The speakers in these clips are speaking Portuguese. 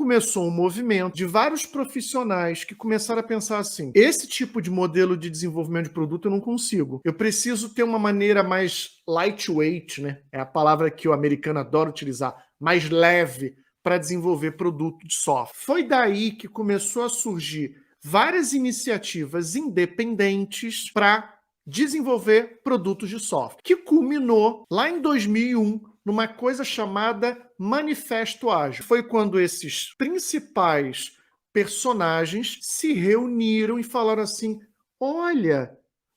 começou um movimento de vários profissionais que começaram a pensar assim: esse tipo de modelo de desenvolvimento de produto eu não consigo. Eu preciso ter uma maneira mais lightweight, né? É a palavra que o americano adora utilizar, mais leve para desenvolver produto de software. Foi daí que começou a surgir várias iniciativas independentes para desenvolver produtos de software, que culminou lá em 2001 numa coisa chamada Manifesto Ágil. Foi quando esses principais personagens se reuniram e falaram assim: olha,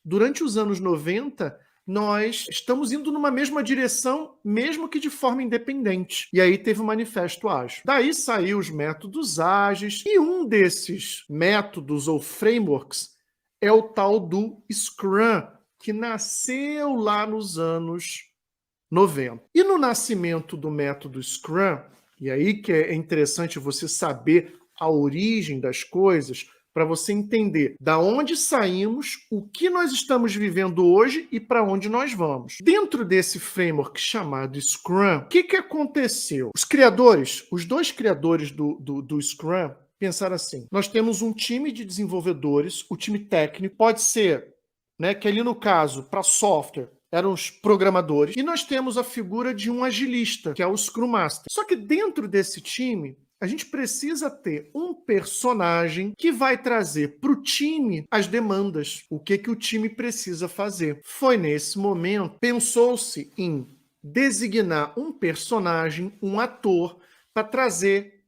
durante os anos 90, nós estamos indo numa mesma direção, mesmo que de forma independente. E aí teve o Manifesto Ágil. Daí saiu os métodos ágeis, e um desses métodos ou frameworks é o tal do Scrum, que nasceu lá nos anos 90. E no nascimento do método Scrum, e aí que é interessante você saber a origem das coisas, para você entender da onde saímos, o que nós estamos vivendo hoje e para onde nós vamos. Dentro desse framework chamado Scrum, o que aconteceu? Os criadores, os dois criadores do Scrum, pensaram assim: nós temos um time de desenvolvedores, o time técnico, pode ser, né, que ali no caso, para software, eram os programadores, e nós temos a figura de um agilista, que é o Scrum Master. Só que dentro desse time, a gente precisa ter um personagem que vai trazer para o time as demandas, o que o time precisa fazer. Foi nesse momento, pensou-se em designar um personagem, um ator, para trazer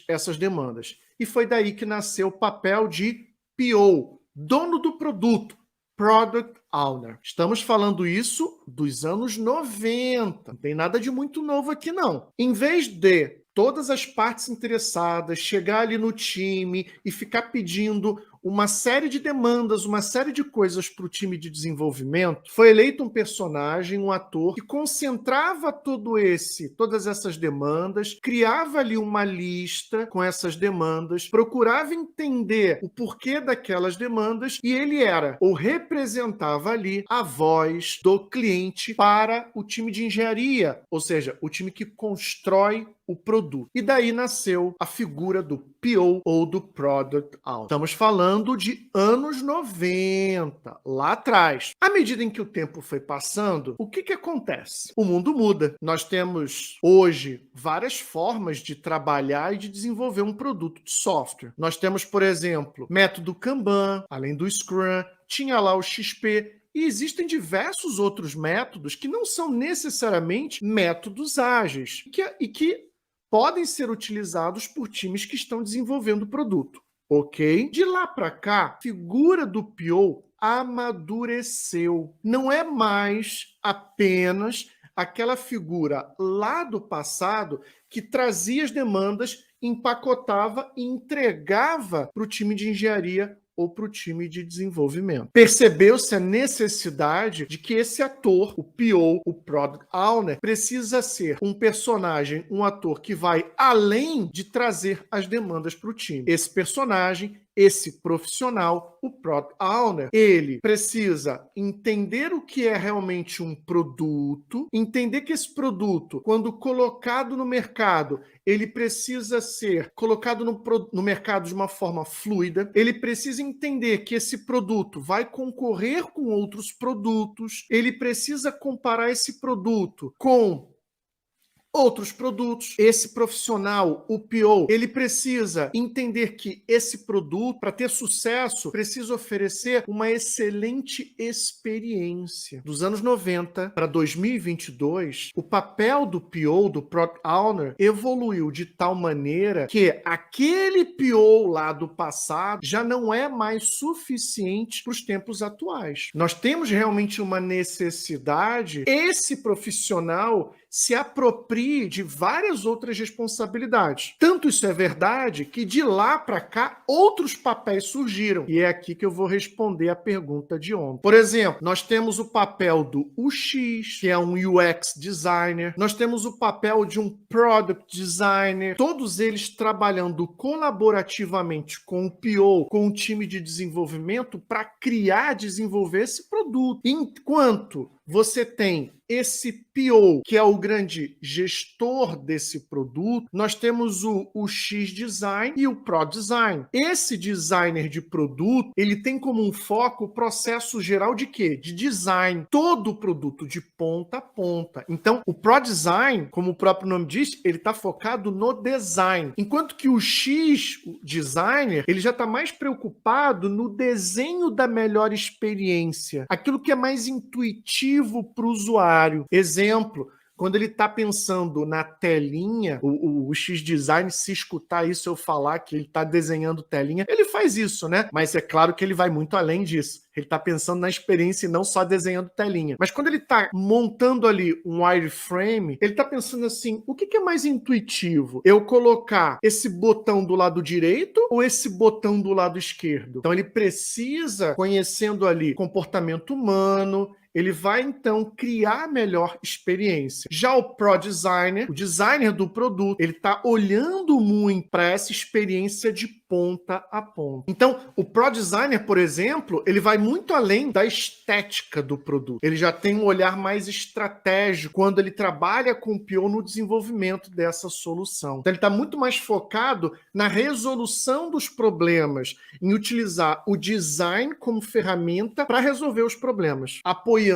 essas demandas. E foi daí que nasceu o papel de PO, dono do produto, Product Owner. Estamos falando isso dos anos 90. Não tem nada de muito novo aqui, não. Em vez de todas as partes interessadas chegar ali no time e ficar pedindo uma série de demandas, uma série de coisas para o time de desenvolvimento, foi eleito um personagem, um ator, que concentrava todas essas demandas, criava ali uma lista com essas demandas, procurava entender o porquê daquelas demandas, e ele era, ou representava ali, a voz do cliente para o time de engenharia, ou seja, o time que constrói o produto. E daí nasceu a figura do PO ou do Product Owner. Estamos falando de anos 90, lá atrás. À medida em que o tempo foi passando, o que acontece? O mundo muda. Nós temos hoje várias formas de trabalhar e de desenvolver um produto de software. Nós temos, por exemplo, método Kanban, além do Scrum, tinha lá o XP, e existem diversos outros métodos que não são necessariamente métodos ágeis e que podem ser utilizados por times que estão desenvolvendo o produto, ok? De lá para cá, a figura do PO amadureceu. Não é mais apenas aquela figura lá do passado que trazia as demandas, empacotava e entregava para o time de engenharia ou para o time de desenvolvimento. Percebeu-se a necessidade de que esse ator, o PO, o Product Owner, precisa ser um personagem, um ator que vai além de trazer as demandas para o time. Esse personagem, esse profissional, o Product Owner, ele precisa entender o que é realmente um produto, entender que esse produto, quando colocado no mercado, ele precisa ser colocado no mercado de uma forma fluida, ele precisa entender que esse produto vai concorrer com outros produtos, ele precisa comparar esse produto com outros produtos. Esse profissional, o PO, ele precisa entender que esse produto, para ter sucesso, precisa oferecer uma excelente experiência. Dos anos 90 para 2022, o papel do PO, do Product Owner, evoluiu de tal maneira que aquele PO lá do passado já não é mais suficiente para os tempos atuais. Nós temos realmente uma necessidade, esse profissional se aproprie de várias outras responsabilidades. Tanto isso é verdade que de lá para cá outros papéis surgiram. E é aqui que eu vou responder a pergunta de ontem. Por exemplo, nós temos o papel do UX, que é um UX designer. Nós temos o papel de um product designer. Todos eles trabalhando colaborativamente com o PO, com o time de desenvolvimento para criar, desenvolver esse produto. Enquanto você tem esse PO, que é o grande gestor desse produto, nós temos o X-Design e o Pro-Design. Esse designer de produto, ele tem como um foco o processo geral de quê? De design. Todo o produto, de ponta a ponta. Então, o Pro-Design, como o próprio nome diz, ele está focado no design. Enquanto que o X, o designer, ele já está mais preocupado no desenho da melhor experiência. Aquilo que é mais intuitivo para o usuário. Exemplo, quando ele está pensando na telinha, o X-Design, se escutar isso eu falar que ele está desenhando telinha, ele faz isso, né? Mas é claro que ele vai muito além disso. Ele está pensando na experiência e não só desenhando telinha. Mas quando ele está montando ali um wireframe, ele está pensando assim, o que é mais intuitivo? Eu colocar esse botão do lado direito ou esse botão do lado esquerdo? Então ele precisa, conhecendo ali comportamento humano, ele vai, então, criar a melhor experiência. Já o Pro Designer, o designer do produto, ele está olhando muito para essa experiência de ponta a ponta. Então, o Pro Designer, por exemplo, ele vai muito além da estética do produto. Ele já tem um olhar mais estratégico quando ele trabalha com o PO no desenvolvimento dessa solução. Então, ele está muito mais focado na resolução dos problemas, em utilizar o design como ferramenta para resolver os problemas, apoiando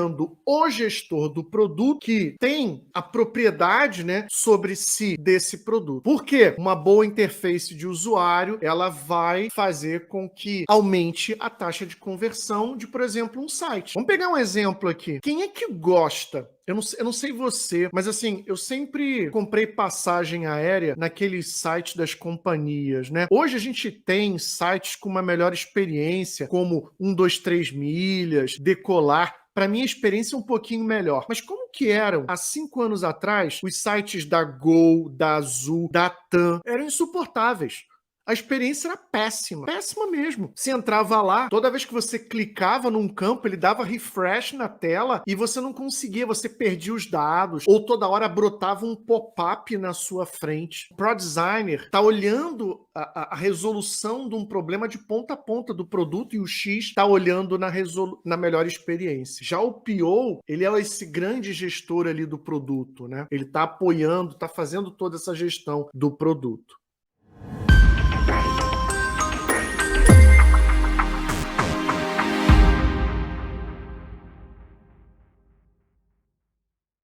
o gestor do produto que tem a propriedade, né, sobre si desse produto. Por quê? Uma boa interface de usuário, ela vai fazer com que aumente a taxa de conversão de, por exemplo, um site. Vamos pegar um exemplo aqui. Quem é que gosta? Eu não sei você, mas assim, eu sempre comprei passagem aérea naqueles sites das companhias, né? Hoje a gente tem sites com uma melhor experiência, como 123 milhas, Decolar. Para mim, a experiência é um pouquinho melhor. Mas como que eram, há 5 anos atrás, os sites da Gol, da Azul, da TAM? Eram insuportáveis. A experiência era péssima, péssima mesmo. Você entrava lá, toda vez que você clicava num campo, ele dava refresh na tela e você não conseguia, você perdia os dados, ou toda hora brotava um pop-up na sua frente. O Pro Designer está olhando a resolução de um problema de ponta a ponta do produto e o X está olhando na melhor experiência. Já o PO, ele é esse grande gestor ali do produto, né? Ele está apoiando, está fazendo toda essa gestão do produto.